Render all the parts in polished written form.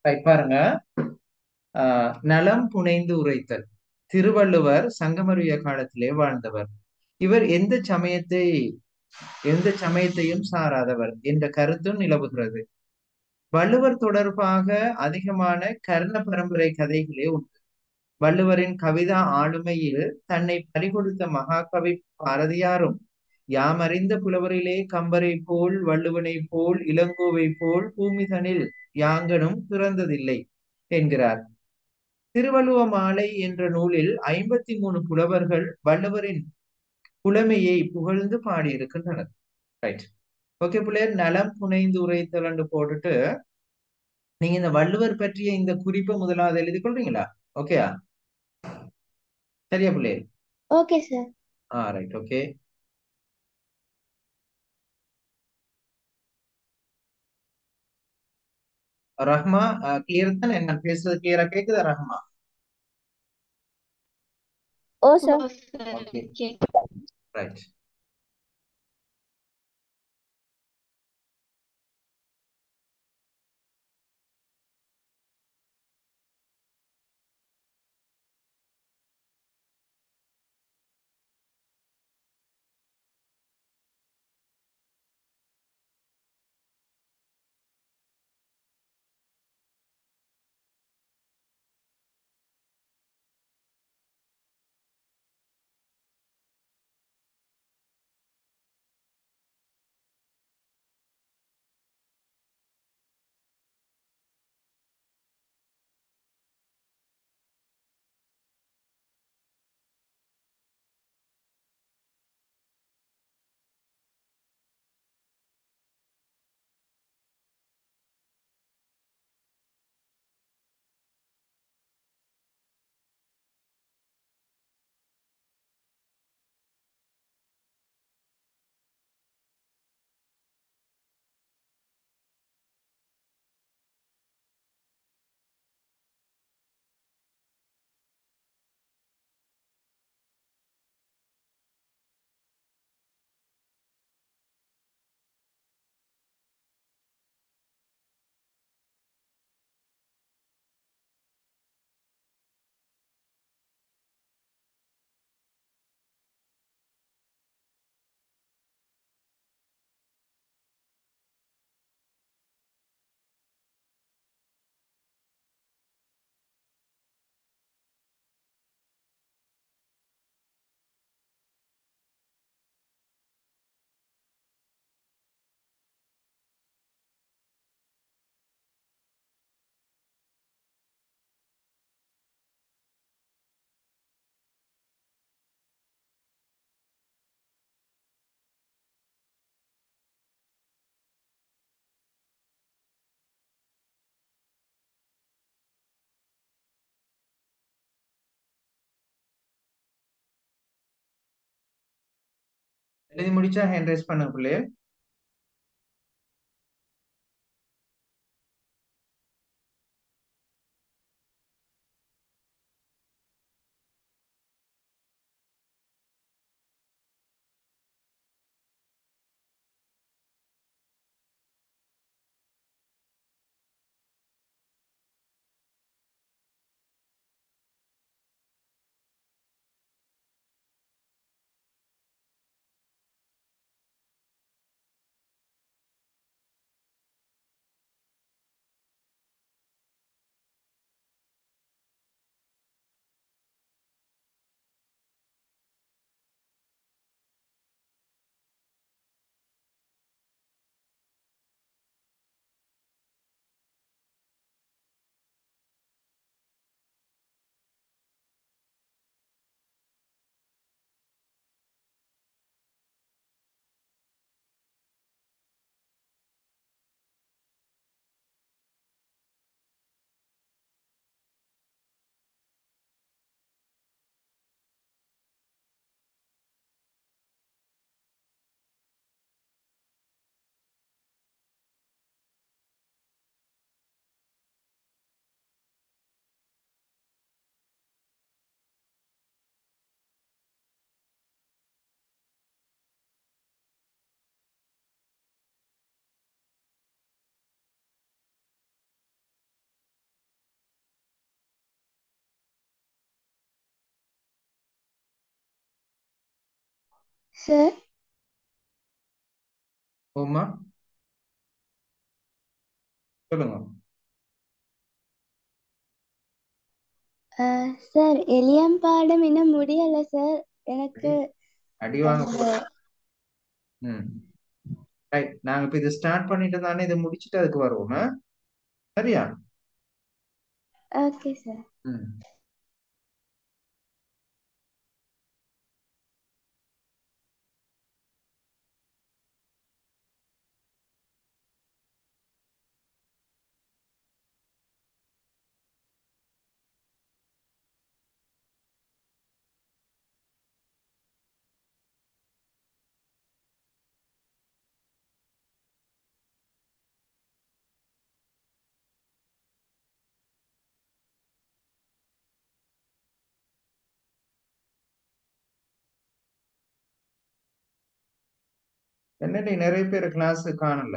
பாருங்க. நலம் புனைந்து உரைத்தல். திருவள்ளுவர் சங்கமறிய காலத்திலே வாழ்ந்தவர். இவர் எந்த சமயத்தையும் சாராதவர் என்ற கருத்தும் நிலவுகிறது. வள்ளுவர் தொடர்பாக அதிகமான கர்ண பரம்பரை கதைகளே உண்டு. வள்ளுவரின் கவிதா ஆளுமையில் தன்னை பறிகொடுத்த மகாகவி பாரதியாரும், யாமறிந்த புலவரிலே கம்பரை போல் வள்ளுவனை போல் இளங்கோவை போல் பூமிதனில் யாங்கனும் பிறந்ததில்லை என்கிறார். திருவள்ளுவ மாலை என்ற நூலில் 53 புலவர்கள் வள்ளுவரின் புலமையை புகழ்ந்து பாடியிருக்கின்றனர். ரைட். ஓகே பிள்ளையர், நலம் புனைந்து உரைத்தல் போட்டுட்டு நீங்க இந்த வள்ளுவர் பற்றிய இந்த குறிப்பை முதலாவது எழுதி கொள்றீங்களா? ஓகேயா? சரியா பிள்ளையர்? Okay sir. Right. Okay. Rahma, clear தான்? என்ன பேசுறது கிளியரா கேக்குதா ரஹ்மா? ஓ ஓ சார். Sir okay. கேக்குது. ரைட். எழுதி முடிச்சா ஹேண்ட் ரைஸ் பண்ணுங்க பிள்ளையர். சார் ஓமா, சொல்லுங்க. சார் எலியம் பாடம் இன்னும் முடியல சார். அடி எனக்கு அடி வாங்க அந்த போறோம். ம், ரைட். நாங்க இப்ப இதை ஸ்டார்ட் பண்ணிட்டு தானே இதை முடிச்சுட்டு அதுக்கு வருவோம். சரியா? Okay sir. ம். என்னடி நிறைய பேர் கிளாஸ் காணல.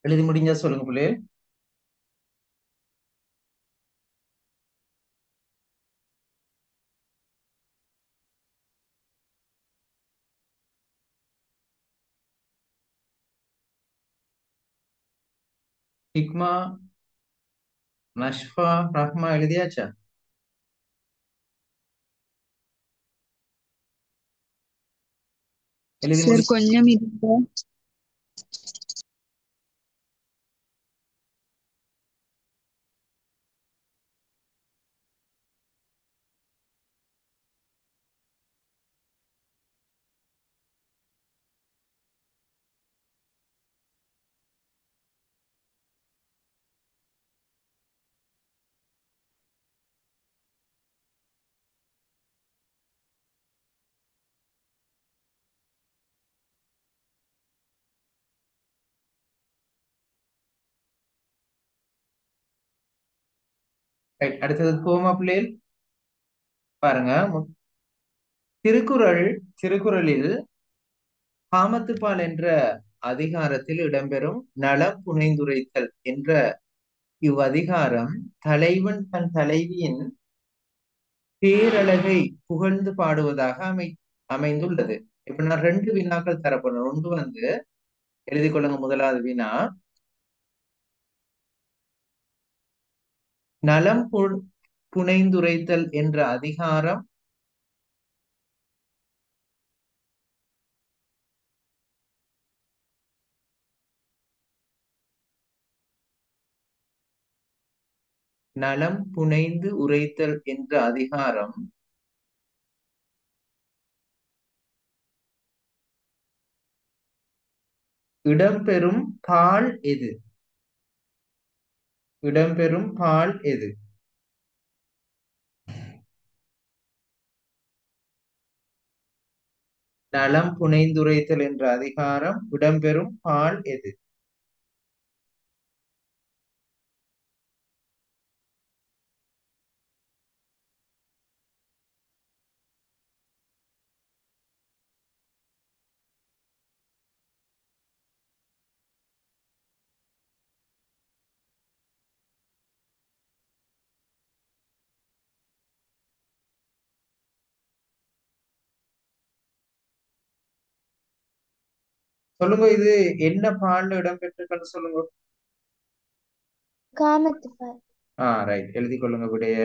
எழுதி முடிஞ்சா சொல்லுங்க பிள்ளை. ஹிக்மா, நஷ்ஃபா, ரஹ்மா எழுதியாச்சா? எழுதி சார் முடி. கொஞ்சம் இருக்கு. ரைட். அடுத்தது போமா பிள்ளைகள். பாருங்க. திருக்குறள் திருக்குறளில் காமத்துப்பால் என்ற அதிகாரத்தில் இடம்பெறும் நலம் புனைந்துரைத்தல் என்ற இவ்வதிகாரம் தலைவன் தன் தலைவியின் பேரழகை புகழ்ந்து பாடுவதாக அமைந்துள்ளது. இப்ப நான் ரெண்டு வினாக்கள் தரப்படும். ஒன்று எழுதி கொள்ளுங்க. முதலாவது வினா, நலம் புனைந்துரைத்தல் என்ற அதிகாரம் நலம் புனைந்து உரைத்தல் என்ற அதிகாரம் இடம்பெறும் பால் எது? இடம்பெறும் பால் எது? நலம் புனைந்துரைத்தல் என்ற அதிகாரம் இடம்பெறும் பால் எது? சொல்லுங்க, இது என்ன பாடல இடம்பெற்றிருக்குன்னு சொல்லுங்க. காமத்துப்பால். ரைட், எழுதி கொள்ளுங்க விடைய.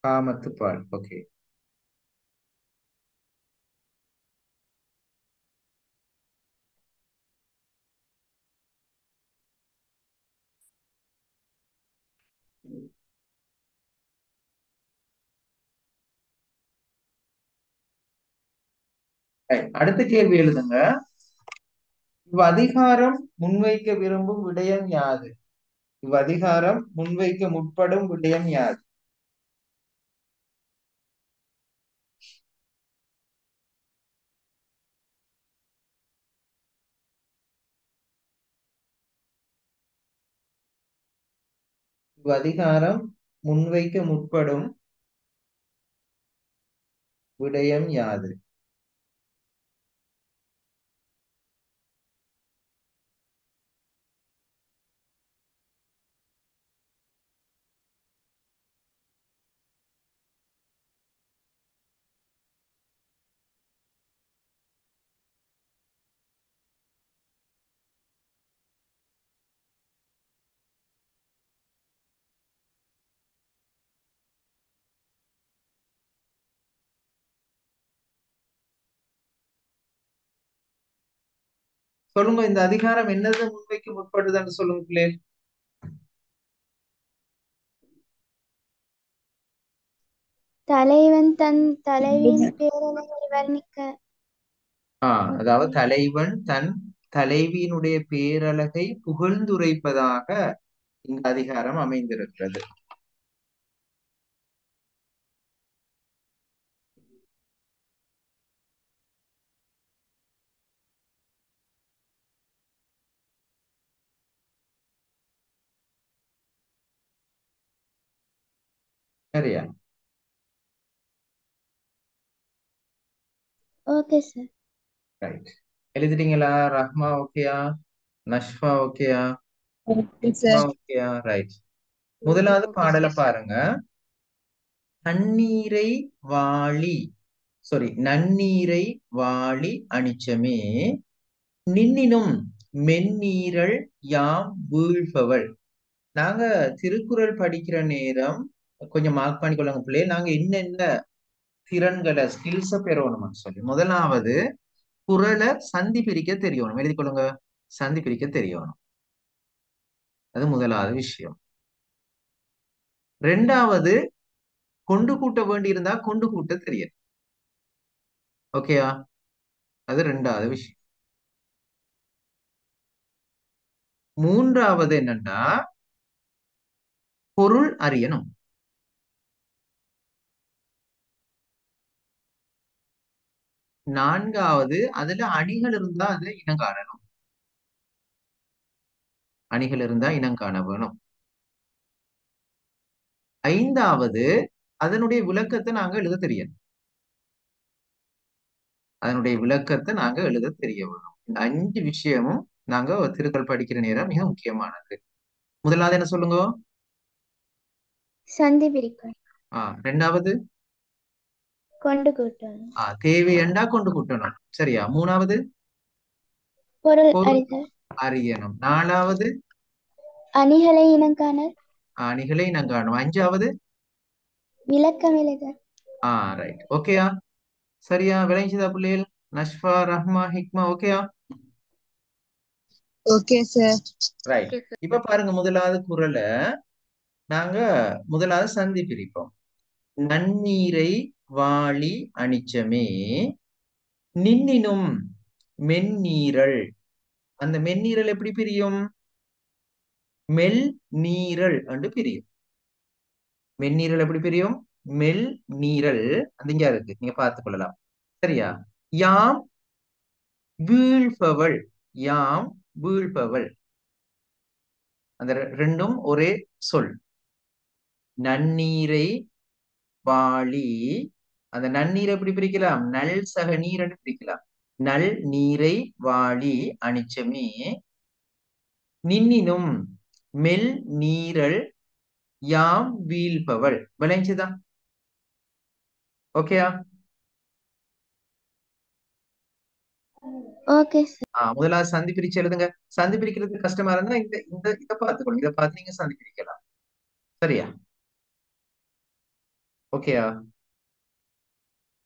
காமத்துப்பால். ஓகே. அடுத்த கேள்வி எழுதுங்க. இவ்வதிகாரம் முன்வைக்க விரும்பும் விடயம் யாது? இவ்வதிகாரம் முன்வைக்க முற்படும் விடயம் யாது? இவ்வதிகாரம் முன்வைக்க முற்படும் விடயம் யாது? சொல்லுங்க, இந்த அதிகாரம் என்னது முன்வைக்க முற்படுதுன்னு சொல்லுங்க பிள்ளை. தலைவன் தன் தலைவியின் பேரழகை வர்ணிக்க அதாவது முற்படும். தலைவன் தன் தலைவியினுடைய பேரழகை புகழ்ந்துரைப்பதாக இந்த அதிகாரம் அமைந்திருக்கிறது. சரியா? Okay sir. ரைட். எழுதிட்டீங்களா? ரஹ்மா ஓகேயா? நஷ்ஃபா ஓகேயா? Okay sir. ஓகேயா? ரைட். முதலாவது பாடலை பாருங்க. தண்ணீரை வாளி நன்னீரை வாளி அனிச்சமே நின்னினும் மென்னீரல் யாம் வீழ்பவள். நாங்க திருக்குறள் படிக்கிற நேரம் கொஞ்சம் மார்க் பண்ணிக்கொள்ளுங்க பிள்ளை. நாங்க என்னென்ன திறன்களை ஸ்கில்ஸ பெறணும்னு சொல்லி, முதலாவது குறளை சந்தி பிரிக்க தெரியணும். எழுதி கொள்ளுங்க, சந்தி பிரிக்க தெரியணும். அது முதலாவது விஷயம். ரெண்டாவது, கொண்டு கூட்ட வேண்டி இருந்தா கொண்டு கூட்ட தெரியும். ஓகேயா? அது ரெண்டாவது விஷயம். மூன்றாவது என்னன்னா பொருள் அறியணும். நான்காவது, அதுல அணிகள் இருந்தா அது இனம் காணணும். அணிகள் இருந்தா இனம் காண வேணும். ஐந்தாவது, அதனுடைய விளக்கத்தை நாங்க எழுத தெரியணும். அதனுடைய விளக்கத்தை நாங்க எழுத தெரிய வேணும். இந்த 5 விஷயமும் நாங்க திருக்குறள் படிக்கிற நேரம் மிக முக்கியமானது. முதலாவது என்ன சொல்லுங்க? சந்தி பிரிக்க. ரெண்டாவது, கொண்டு கூட்டணும். தேவையண்டா கொண்டு கூட்டணும். சரியா? மூணாவது, பொருள் பொருள் அறிதல். அறியணும். நாலாவது, அணிகளை இனங்காணல். அணிகளை இனம் காணும். அஞ்சாவது, விளக்கம் எழுதல். ரைட். ஓகேயா? சரியா? விளைஞ்சுதா பிள்ளைகள்? நஷ்ஃபா, ரஹ்மா, ஹிக்மா ஓகேயா? Okay sir. ரைட். இப்ப பாருங்க, முதலாவது குறளை நாங்க முதலாவது சந்தி பிரிப்போம். நன்னீரை வாளி அனிச்சமே நின்னினும் மென்னீரல். அந்த மென்னீரல் எப்படி பிரியும்? மெல் நீரல் என்று பிரியும். மென்னீரல் எப்படி பிரியும்? மெல் நீரல். அது இங்க இருக்கு, நீங்க பார்த்துக் கொள்ளலாம். சரியா? யாம் வீழ்பவள். யாம் வீழ்பவள். அந்த ரெண்டும் ஒரே சொல். நன்னீரை வாளி. அந்த நன்னீரை எப்படி பிரிக்கலாம்? நல் சக நீர் என்று பிரிக்கலாம். நல் நீரை வாளி அனிச்சமே நின்னினும் மெல் நீரல் யாம் வீழ்பவள். விளைஞ்சுதா? ஓகேயா? Okay sir. முதலாவது சந்தி பிரிச்சு எழுதுங்க. சந்தி பிரிக்கிறது கஷ்டமா இருந்தா இந்த இந்த இதை பார்த்துக்கணும். இதை பார்த்து நீங்க சந்தி பிரிக்கலாம். சரியா? ஓகேயா?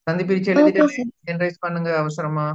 சந்தி பிரிச்சு எழுதிட்டு ஓகே சார். ஜெனரேட் பண்ணுங்க அவசரமா.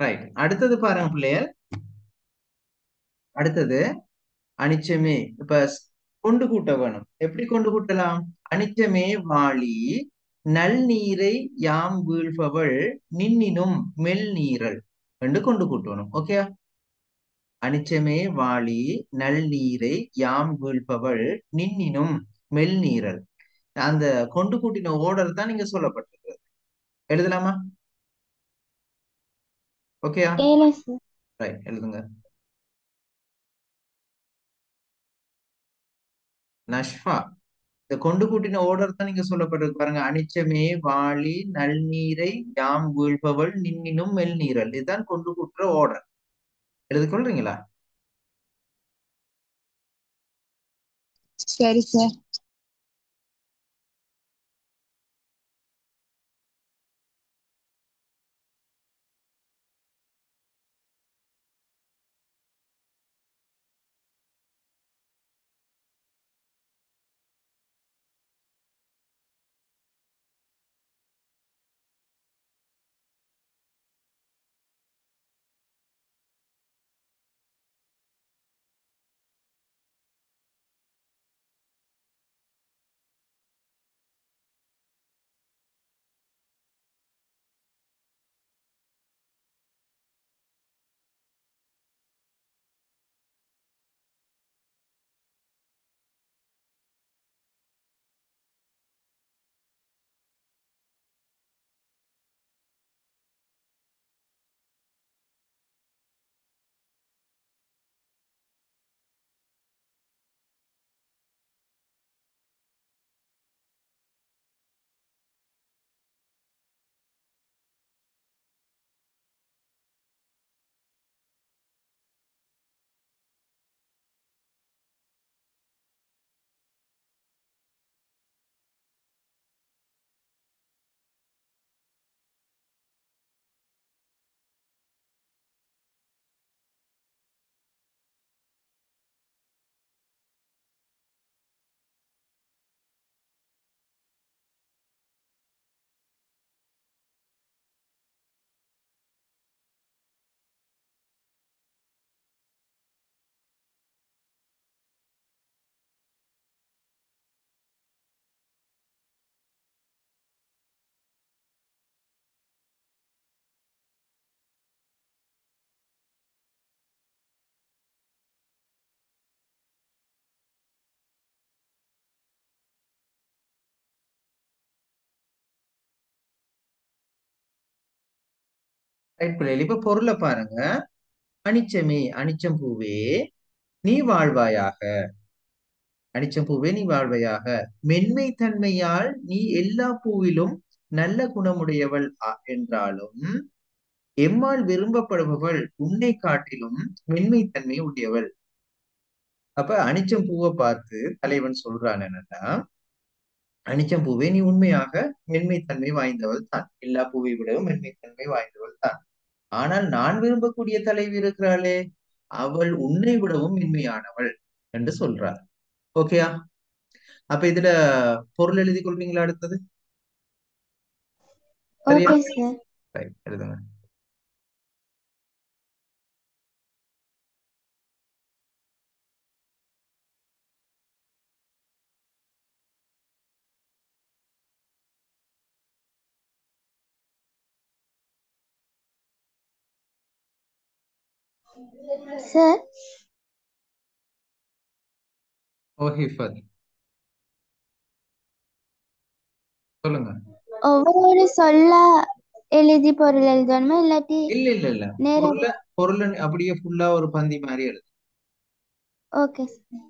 ரைட். அடுத்தது பாருங்க பிள்ளையர். அடுத்தது அனிச்சமே. இப்ப கொண்டு கூட்ட வேணும். எப்படி கொண்டு கூட்டலாம்? அனிச்சமே வாளி நல் நீரை யாம் வீழ்பவள் நின்னினும் மெல் நீரல் என்று கொண்டு கூட்டணும். ஓகே? அனிச்சமே வாளி நல் நீரை யாம் வீழ்பவள் நின்னினும் மெல் நீரல். அந்த கொண்டு கூட்டின ஓர்டர் தான் நீங்க சொல்லப்பட்டிருக்கு. எழுதலாமா? ஓகேயா? ஏழை சார். ரைட், எழுதுங்க. நஷ்ஃபா. இந்த கொண்டு கூட்டின ஓர்டர் தான் நீங்க சொல்லப்பட்டிருக்கு பாருங்க. அனிச்சமே வாளி நல் நீரை யாம் வீழ்பவள் நின்னினும் மெல் நீரல். இதுதான் கொண்டு கூட்டுற ஓர்டர். எழுதி கொள்றீங்களா? சரி சார். ரைட் பிள்ளைகள். இப்ப பொருளை பாருங்க. அனிச்சமே, அனிச்சம் பூவே நீ வாழ்வாயாக. அனிச்சம் பூவே நீ வாழ்வாயாக. மென்மை தன்மையால் நீ எல்லா பூவிலும் நல்ல குணமுடையவள் என்றாலும் எம்மால் விரும்பப்படுபவள் உன்னை காட்டிலும் மென்மை தன்மை உடையவள். அப்ப அனிச்சம் பூவை பார்த்து தலைவன் சொல்றான் என்னன்னா, அனிச்சம் பூவே நீ உண்மையாக மென்மை தன்மை வாய்ந்தவள் தான், எல்லா பூவை விடவும் மென்மை தன்மை வாய்ந்தவள் தான். ஆனால் நான் விரும்பக்கூடிய தலைவி இருக்கிறாளே, அவள் உன்னை விடவும் மென்மையானவள் என்று சொல்றார். ஓகேயா? அப்ப இதுல பொருள் எழுதி கொள்வீங்களா அடுத்தது? சரியா? Okay sir. ரைட், எழுதுங்க. சார், ஓ ஹிஃபத், சொல்லுங்க. ஒவ்வொரு சொல்ல எழுதி பொருள் எழுதணுமா இல்லாட்டி இல்ல இல்ல இல்ல, நேரடி? பொருளை அப்படியே ஃபுல்லா ஒரு பந்தி மாதிரி எழுது. Okay sir.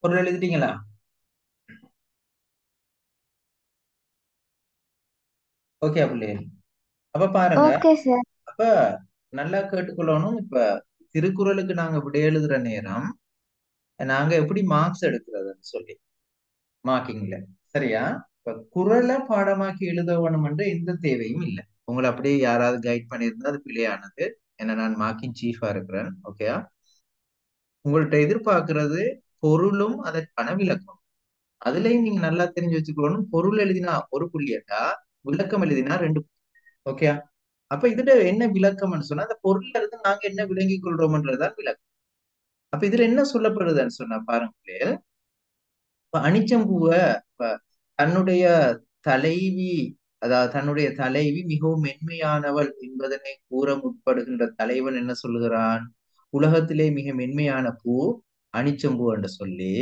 பொருள் எழுதிட்டீங்களா? ஓகே பிள்ளை. அப்ப பாருங்க. Okay sir. அப்ப நல்லா கேட்டுக்கொள்ளணும். இப்ப திருக்குறளுக்கு நாங்க விடை எழுதுற நேரம் நாங்க எப்படி மார்க்ஸ் எடுக்கிறதுன்னு சொல்லி மார்க்கிங்ல. சரியா? இப்ப குறளை பாடமாக்கி எழுத வேணும் என்ற எந்த தேவையும் இல்லை. உங்களை அப்படியே யாராவது கைட் பண்ணியிருந்தா அது பிழையானது. ஏன்னா நான் மார்க்கிங் சீஃபா இருக்கிறேன். ஓகேயா? உங்கள்ட்ட எதிர்பார்க்கிறது பொருளும் அதற்கான விளக்கம். அதுலயும் நீங்க நல்லா தெரிஞ்சு வச்சுக்கணும். பொருள் எழுதினா ஒரு புள்ளியட்டா, விளக்கம் எழுதினா 2. ஓகேயா? அப்ப இதுல என்ன விளக்கம்னு சொன்னா, அந்த பொருள்ல இருந்து நாங்க என்ன விளங்கிக் கொள்றோம்ன்றதுதான் விளக்கம். அப்ப இதுல என்ன சொல்லப்படுதுன்னு சொன்னா பாருங்களேன். இப்ப அனிச்சம்பூவை இப்ப தன்னுடைய தலைவி அதாவது தன்னுடைய தலைவி மிகவும் மென்மையானவள் என்பதனை கூற முற்படுகின்ற தலைவன் என்ன சொல்லுகிறான்? உலகத்திலே மிக மென்மையான பூ அனிச்சம்பூ என்று சொல்லி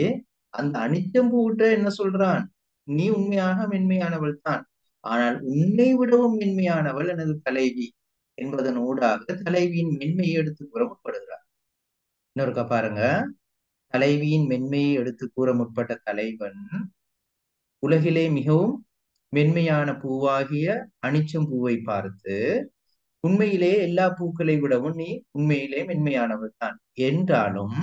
அந்த அனிச்சம்பூட்ட என்ன சொல்றான்? நீ உண்மையாக மென்மையானவள் தான், ஆனால் உன்னை விடவும் மென்மையானவள் எனது தலைவி என்பதன் ஊடாக தலைவியின் மென்மையை எடுத்து கூற முற்படுகிறார். இன்னொருக்கா பாருங்க. தலைவியின் மென்மையை எடுத்து கூற முற்பட்ட தலைவன் உலகிலே மிகவும் மென்மையான பூவாகிய அனிச்சம் பூவை பார்த்து, உண்மையிலே எல்லா பூக்களை விடவும் நீ உண்மையிலே மென்மையானவள் தான் என்றாலும்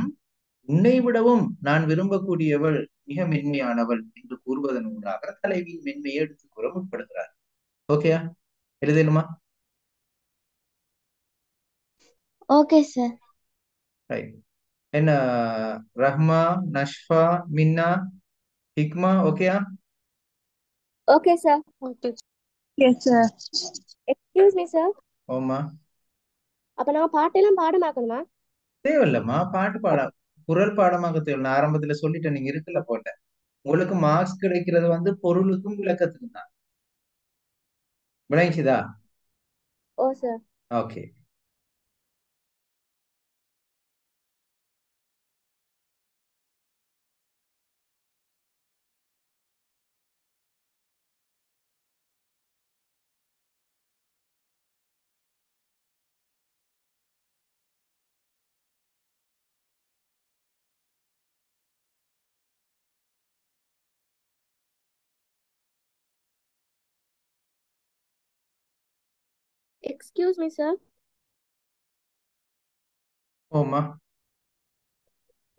உன்னை விடவும் நான் விரும்பக்கூடியவள் மிக மென்மையானவள் என்று கூறுவதன் ஊடாக தலைவியின் மென்மையை எடுத்து கூற முற்படுகிறார். ஓகேயா? எழுதலுமா? Okay sir. ரைட். என்ன ரஹ்மா, நஷ்ஃபா, மின்னா, ஹிக்மா ஓகேயா? Okay sir. Okay sir. Excuse me sir. ஓமா. அப்ப நான் பாட்டெல்லாம் பாடமாக்கணுமா? தேவையில்லம்மா, பாட்டு குரல் பாடமாக தேவை. நான் ஆரம்பத்துல சொல்லிட்டேன், நீங்க இருக்குல்ல போட்ட. உங்களுக்கு மார்க்ஸ் கிடைக்கிறது பொருளுக்கும் விளக்கத்துக்கும் தான். விளங்கிச்சுதா? ஓ sir. Okay. Excuse me sir. ஓமா.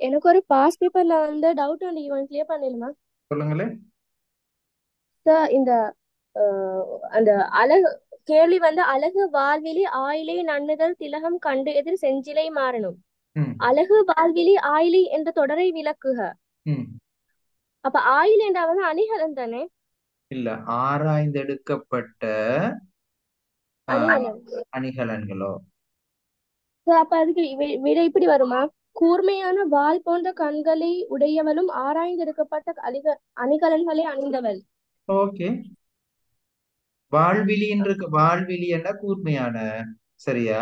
எனக்கு ஒரு பாஸ் பேப்பர்ல டவுட் கொஞ்சம் கிளியர் பண்ணிடுமா சொல்லுங்களே. சார்? இந்த அந்த அழகு கேள்வி அழகு வாழ்விலி ஆயிலை நன்னுதல் திலகம் கண்டு எதிர் செஞ்சிலை மாறணும். ம். அழகு வாழ்விலி ஆயிலை என்ற தொடரை விளக்குக. ம். அப்ப ஆயில் என்றாவது அணிகலன் தானே? இல்ல, ஆராய்ந்தெடுக்கப்பட்ட அணிகலன். அணிகலன்களோ. அப்ப அதுக்கு விடை இப்படி வருமா? கூர்மையான வாள் போன்ற கண்களை உடையவளும் ஆராய்ந்தெடுக்கப்பட்ட அணிகலன்களை அணிந்தவள். ஓகே. வாழ்விலி என்ற கூர்மையான. சரியா?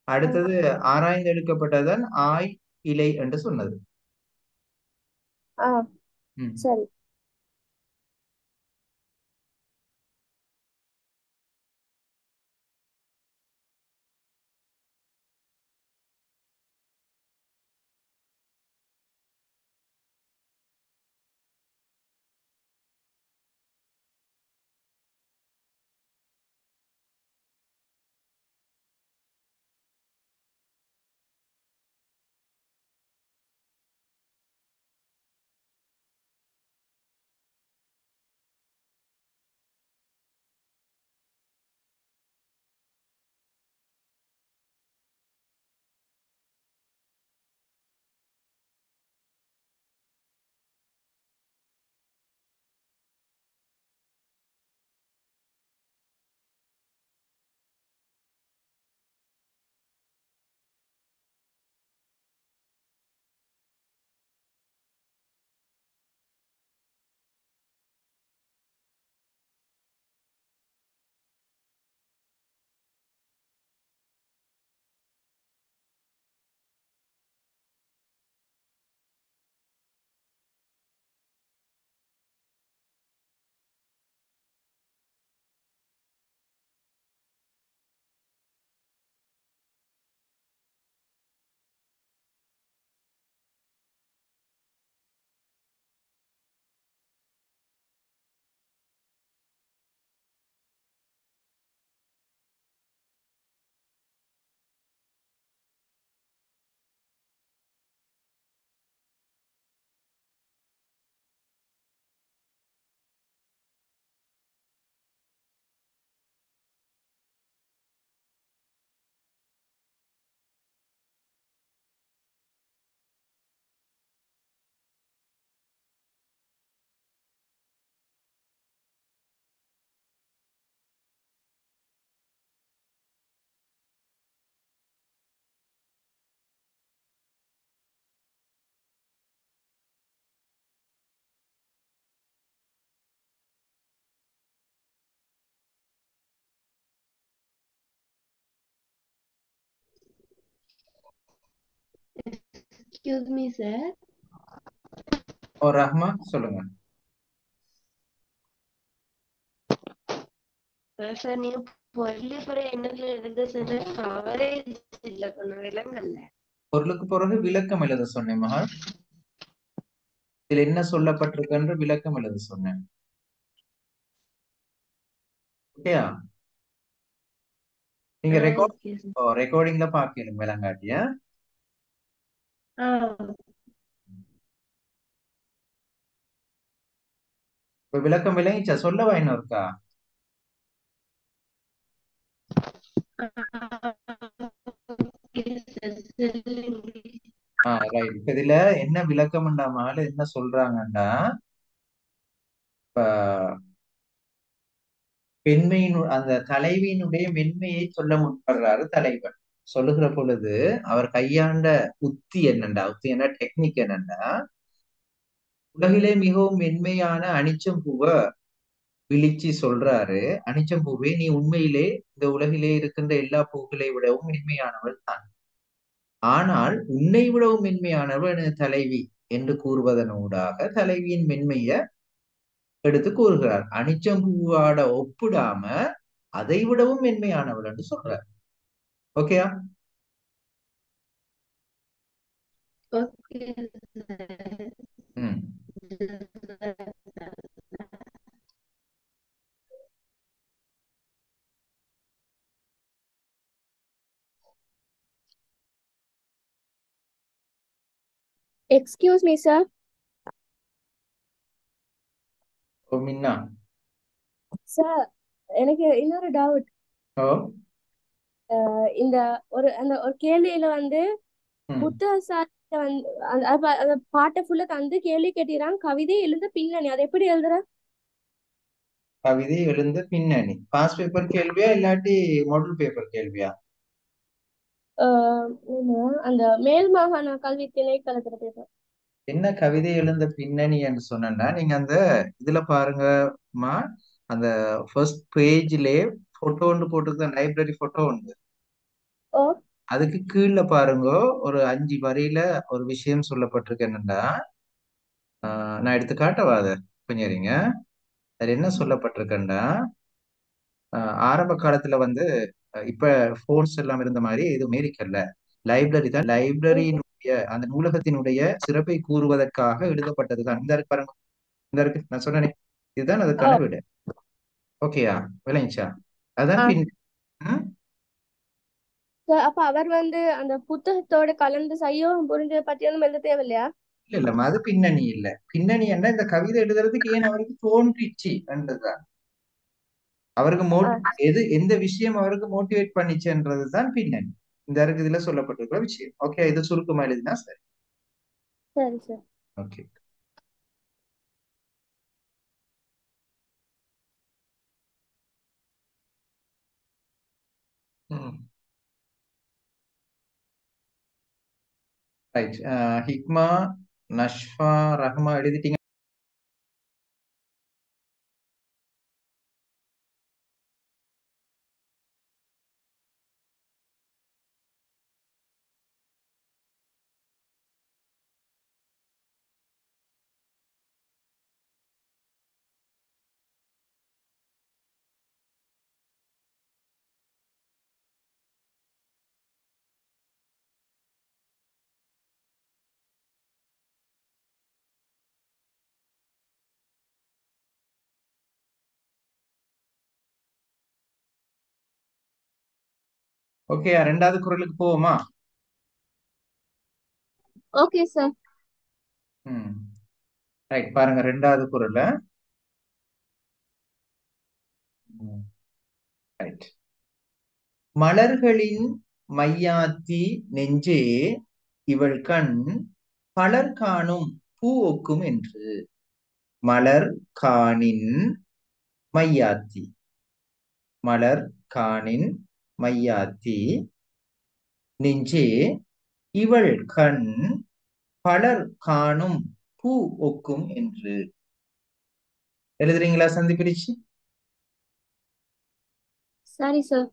அடுத்தது ஆராய்ந்தெடுக்கப்பட்டதன் ஆய் இலை என்று சொன்னது. சரி. Excuse me, sir. ஓ ரஹ்மா சொல்லுங்க. Sir, நீங்க பொருள் என்னதுல எழுத சொன்ன கவரேஜ் இல்ல கொஞ்சம் விலங்கல்ல. பொருளுக்கு பிறகு விளக்கம் எழுத சொன்னேன் மகள். இதுல என்ன சொல்லப்பட்டிருக்குன்ற விளக்கம் எழுத சொன்னேன். ஓகேயா? நீங்க ஓகே சார். ரெக்கார்டிங்ல பாக்கணும் விளங்காட்டியா? இப்ப விளக்கம் விளங்கிச்சா? சொல்லவா இன்னும் இருக்கா? ரைட். இப்ப இதுல என்ன விளக்கம்ண்டா மகள் என்ன சொல்றாங்கண்டா, இப்ப பெண்மையின் அந்த தலைவியினுடைய மென்மையை சொல்ல முற்படுறாரு தலைவர். சொல்லுகிற பொழுது அவர் கையாண்ட உத்தி என்னண்டா, உத்தி என்ன டெக்னிக் என்னண்டா, உலகிலே மிகவும் மென்மையான அனிச்சம் பூவை விழிச்சு சொல்றாரு. அனிச்சம் பூவே, நீ உண்மையிலே இந்த உலகிலே இருக்கின்ற எல்லா பூக்களை விடவும் மென்மையானவள் தான். ஆனால் உன்னை விடவும் மென்மையானவள் எனது தலைவி என்று கூறுவதனூடாக தலைவியின் மென்மைய எடுத்து கூறுகிறார். அனிச்சம் பூவாட ஒப்பிடாம அதை விடவும் மென்மையானவள் என்று சொல்றார். ஓகேயா? Okay sir. ம். Excuse me sir. Minna. Sir, எனக்கு இன்னொரு டவுட். ஓ. இந்த அந்த ஒரு கேள்வியில வந்து ம். புத்தக சாஸ்திர வந்து அந்த பாட்டை ஃபுல்லா தந்து கேள்வி கேட்டிறான், கவிதை எழுந்த பின்னணி அதை எப்படி எழுதுற? கவிதை எழுந்த பின்னணி பாஸ் பேப்பர் கேள்வியா இல்லாட்டி மாடல் பேப்பர் கேள்வியா? என்ன, அந்த மேல் மாகாண கல்வி திணைக்களத்துல பேசுறேன். என்ன கவிதை எழுந்த பின்னணி என்று சொன்னா, நீங்க அந்த இதுல பாருங்கம்மா, அந்த ஃபர்ஸ்ட் பேஜ்ல போட்டோன்னு போட்டுருக்க லைப்ரரி போட்டோ உண்டு. ஓ. அதுக்கு கீழே பாருங்க, ஒரு 5 வரியில ஒரு விஷயம் சொல்லப்பட்டிருக்கு. என்னன்னா, நான் எடுத்து காட்டவா அதை? கொஞ்சம் இருங்க. அது என்ன சொல்லப்பட்டிருக்குன்னா, ஆரம்ப காலத்துல வந்து இப்ப போன்ஸ் எல்லாம் இருந்த மாதிரி இது அமெரிக்கல்ல, லைப்ரரி தான். லைப்ரரியினுடைய அந்த நூலகத்தினுடைய சிறப்பை கூறுவதற்காக எழுதப்பட்டது தான். இந்த இருக்கு பாருங்க, இந்த இருக்கு நான் சொன்னேனே, இதுதான் ஓ. அதுக்கான வீடு. ஓகேயா? விளங்கிச்சா? அதான் பின். ம்? சார், அப்ப அவர் வந்து அந்த புத்தகத்தோட கலந்து சையோகம் புரிஞ்சதை பத்தி ஒன்றும் எழுத தேவையில்லையா? இல்ல அது பின்னணி இல்ல. பின்னணி என்ன, இந்த கவிதை எழுதுறதுக்கு ஏன் அவருக்கு தோன்றிச்சு என்றதுதான். அவருக்கு ஆ, எது எந்த விஷயம் அவருக்கு மோட்டிவேட் பண்ணிச்சுன்றதுதான் பின்னணி. இந்த இருக்கு இதுல சொல்லப்பட்டிருக்கிற விஷயம். ஓகே, இது சுருக்கமா எழுதினா சரி. சரி sir. Okay. Right. Hikma, Nashfa, Rahma எழுதிட்டீங்க. ஓகே, ரெண்டாவது குறளுக்கு போவோமா? Okay sir. ம். ரைட், பாருங்க ரெண்டாவது குறள். ரைட். மலர்களின் மையாத்தி நெஞ்சே இவள் கண் பலர் காணும் பூ ஒக்கும் என்று. மலர் காணின் மையாத்தி, மலர் காணின் மையாத்தி நெஞ்சே இவள் கண் பலர் காணும் பூ ஒக்கும் என்று. எழுதுறீங்களா சந்தி பிரிச்சு? சரி சார்.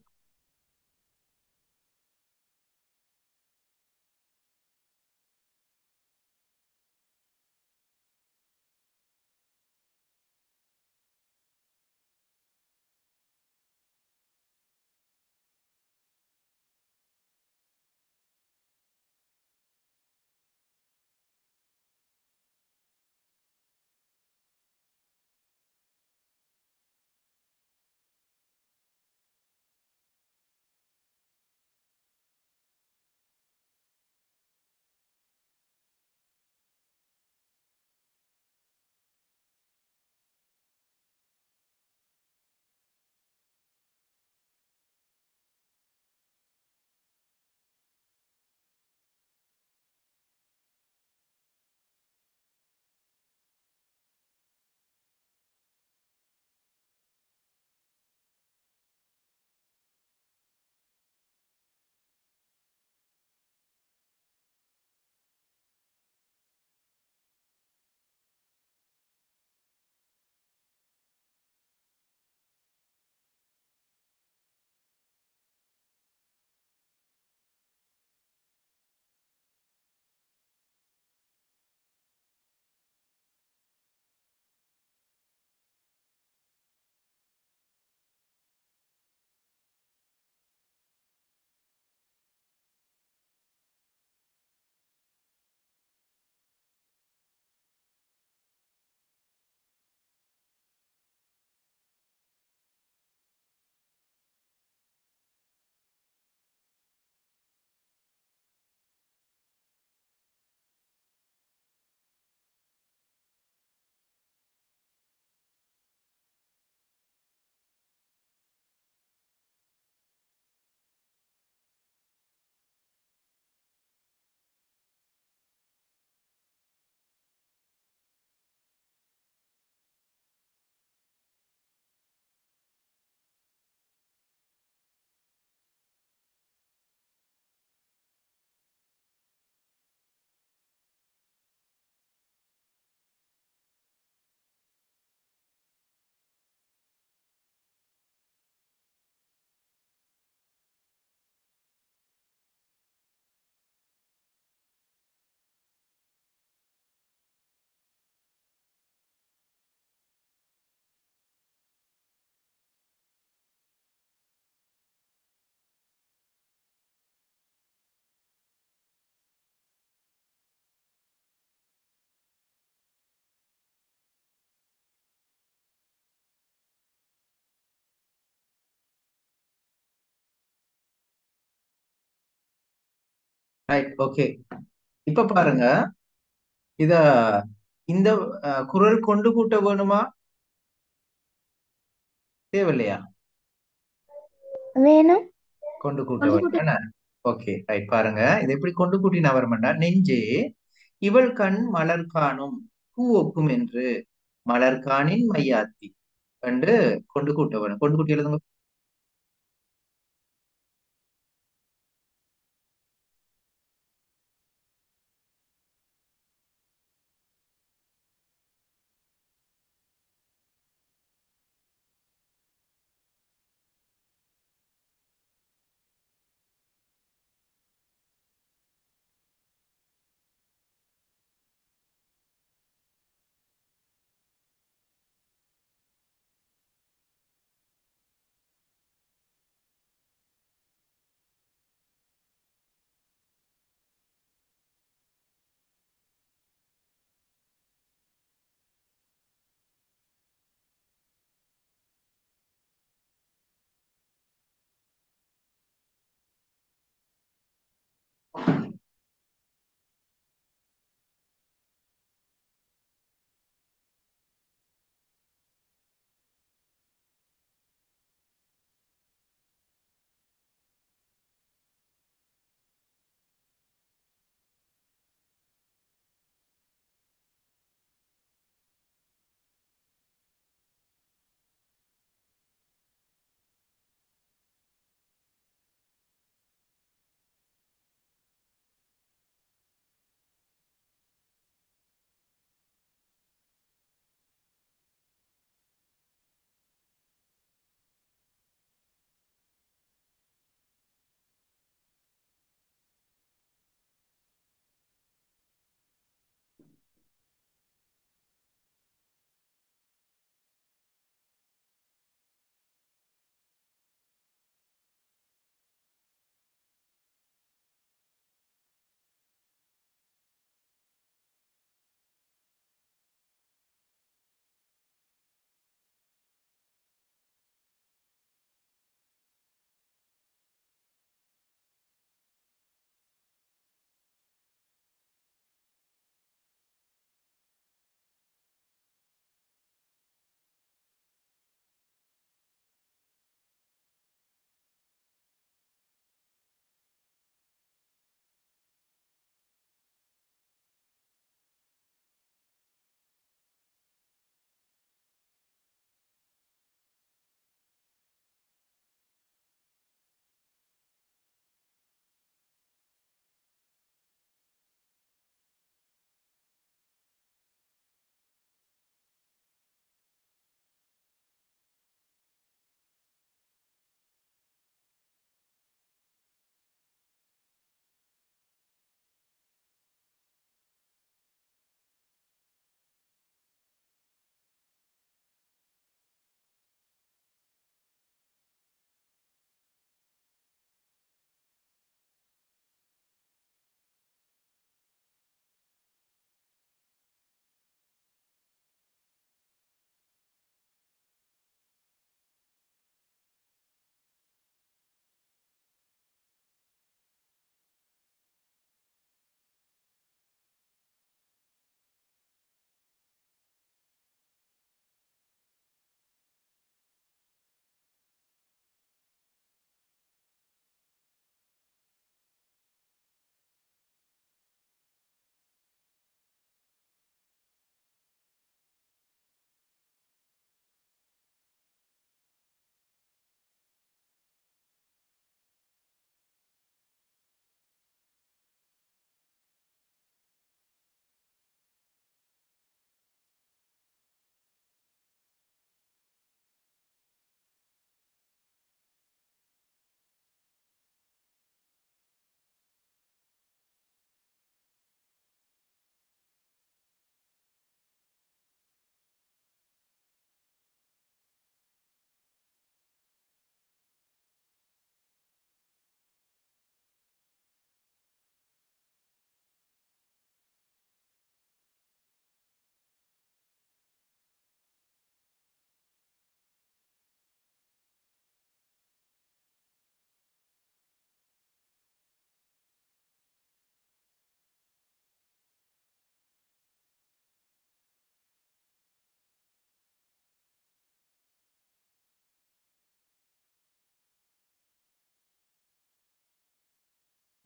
Right, okay. இப்ப பாருங்க, இத இந்த குரல் கொண்டு கூட்ட வேணுமா தேவையில்லையா? வேணும். கொண்டு கூட்ட கொண்டு வேணும் கூட்ட என்ன? Okay, right. பாருங்க, இது எப்படி கொண்டு கூட்டினா வரும்னா, நெஞ்சே இவள் கண் மலர் காணும் பூ ஒக்கும் என்று மலர் காணின் மையாத்தி என்று கொண்டு கூட்ட வேணும். கொண்டு கூட்டி எழுதுங்க.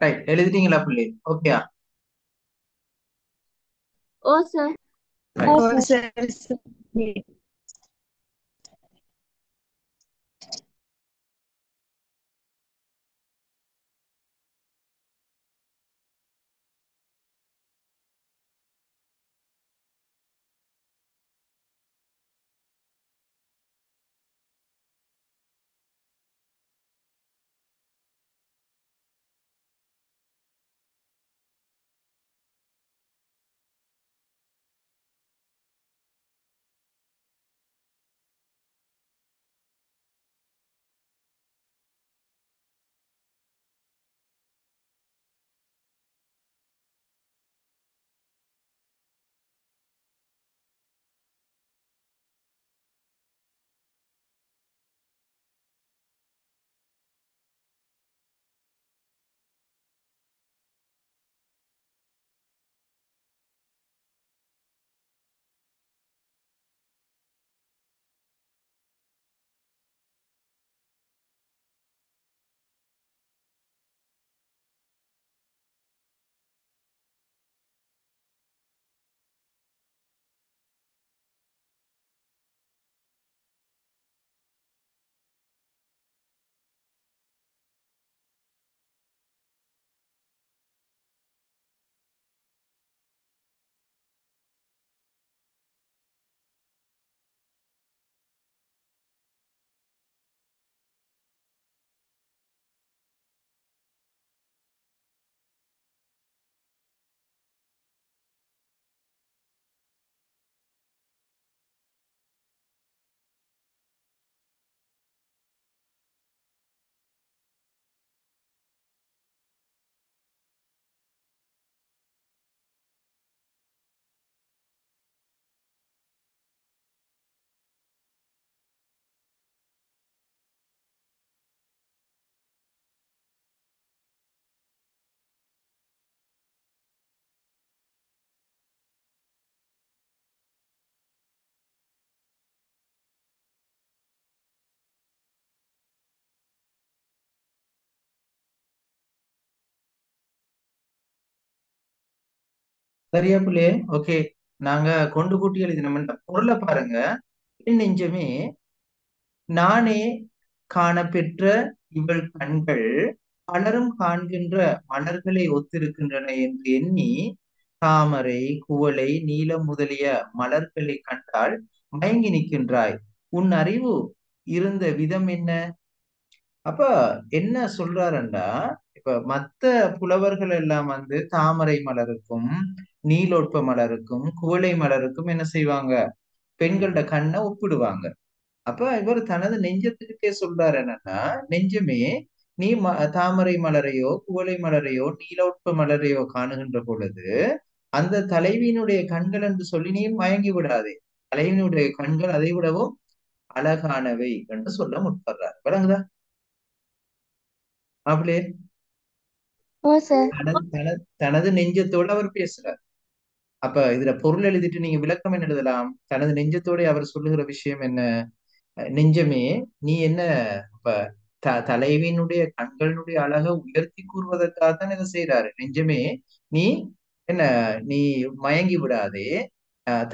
ரைட், எழுதிட்டீங்களா பிள்ளை? ஓகேயா? ஓ சார். ரைட். ஓ சரி சரி. சரியா பிள்ளை? ஓகே. நாங்க கொண்டு கூட்டி எழுதினோம். பொருளை பாருங்க. என் நெஞ்சமே, நானே காணப்பெற்ற இவள் கண்கள் பலரும் காண்கின்ற மலர்களை ஒத்திருக்கின்றன என்று எண்ணி தாமரை, குவளை, நீலம் முதலிய மலர்களை கண்டால் மயங்கி நிற்கின்றாய். உன் அறிவு இருந்த விதம் என்ன? அப்ப என்ன சொல்றாருண்டா, இப்ப மத்த புலவர்கள் எல்லாம் வந்து தாமரை மலருக்கும் நீலோட்ப மலருக்கும் குவளை மலருக்கும் என்ன செய்வாங்க? பெண்களோட கண்ணை ஒப்பிடுவாங்க. அப்ப இவர் தனது நெஞ்சத்துக்கிட்டே சொல்றாரு என்னன்னா, நெஞ்சமே, நீ தாமரை மலரையோ குவளை மலரையோ நீலோட்ப மலரையோ காணுகின்ற பொழுது அந்த தலைவியினுடைய கண்கள் என்று சொல்லி நீ மயங்கி விடாதே. தலைவியினுடைய கண்கள் அதை விடவும் அழகானவை என்று சொல்ல முற்படுறார். விளங்குதா? அப்படியே ஓ சார். தனது நெஞ்சத்தோடு அவர் பேசுறார். அப்ப இதுல பொருள் எழுதிட்டு நீங்க விளக்கம் என்ன எழுதலாம்? தனது நெஞ்சத்தோட அவர் சொல்லுகிற விஷயம் என்ன? நெஞ்சமே, நீ என்ன இப்ப தலைவியினுடைய கண்களினுடைய அழகை உயர்த்தி கூறுவதற்காக தான் இதை செய்யறாரு. நெஞ்சமே, நீ என்ன, நீ மயங்கி விடாதே.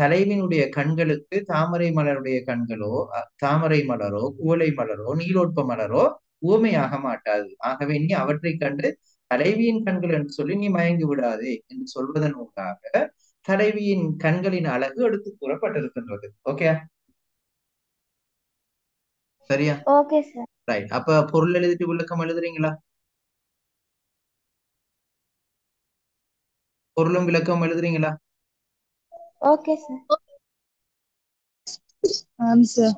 தலைவியினுடைய கண்களுக்கு தாமரை மலருடைய கண்களோ தாமரை மலரோ குவளை மலரோ நீலோட்ப மலரோ ஊமையாக மாட்டாது. ஆகவே நீ அவற்றை கண்டு தலைவியின் கண்கள் என்று சொல்லி நீ மயங்கி விடாதே என்று சொல்வதன் ஊடாக தலைவியின் கண்களின் அழகு எடுத்து கூறப்பட்டிருக்கின்றது. ஓகே, சரியா? Okay sir. ரைட். அப்ப பொருள் எழுதிட்டு விளக்கம் எழுதுறீங்களா? பொருளும் விளக்கம் எழுதுறீங்களா? Okay sir. ஆம் சார்.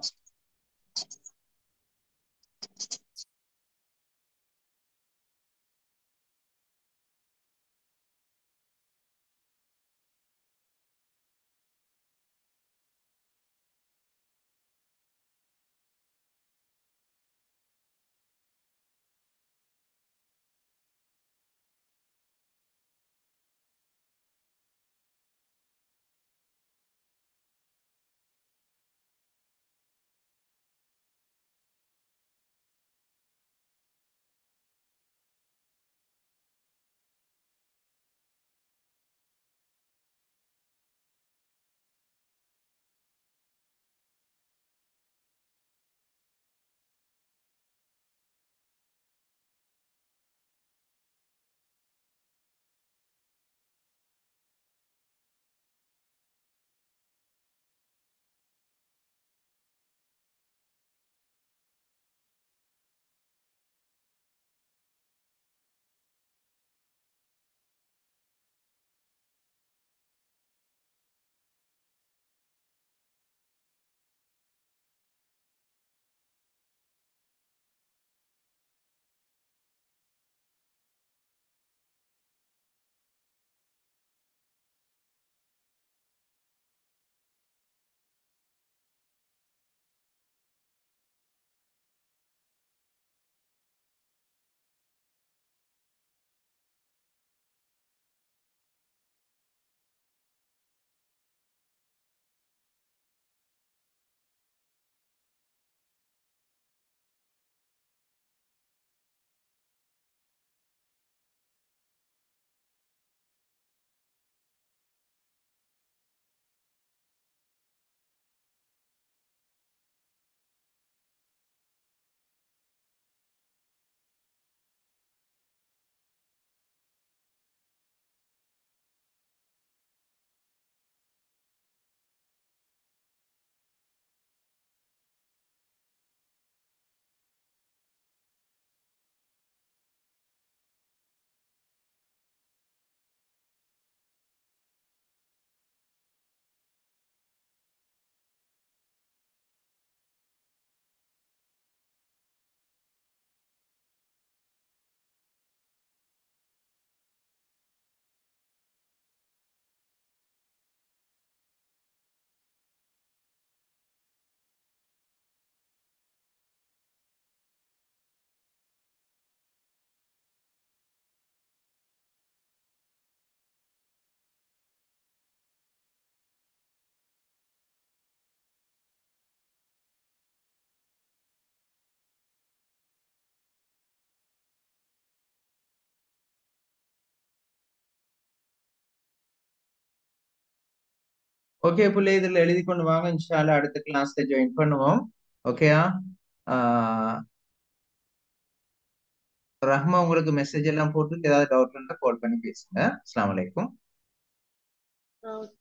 ஓகே புள்ளி, இதுல எழுதி கொண்டு வாங்க. இன்ஷால்லா அடுத்த கிளாஸ்ல ஜாயின் பண்ணுவோம். ஓகேயா? ரஹ்மா உங்களுக்கு மெசேஜ் எல்லாம் போட்டு ஏதாவது டவுட் இருந்தா கால் பண்ணி பேசுங்க. அஸ்ஸலாமு அலைக்கும். ஓகே.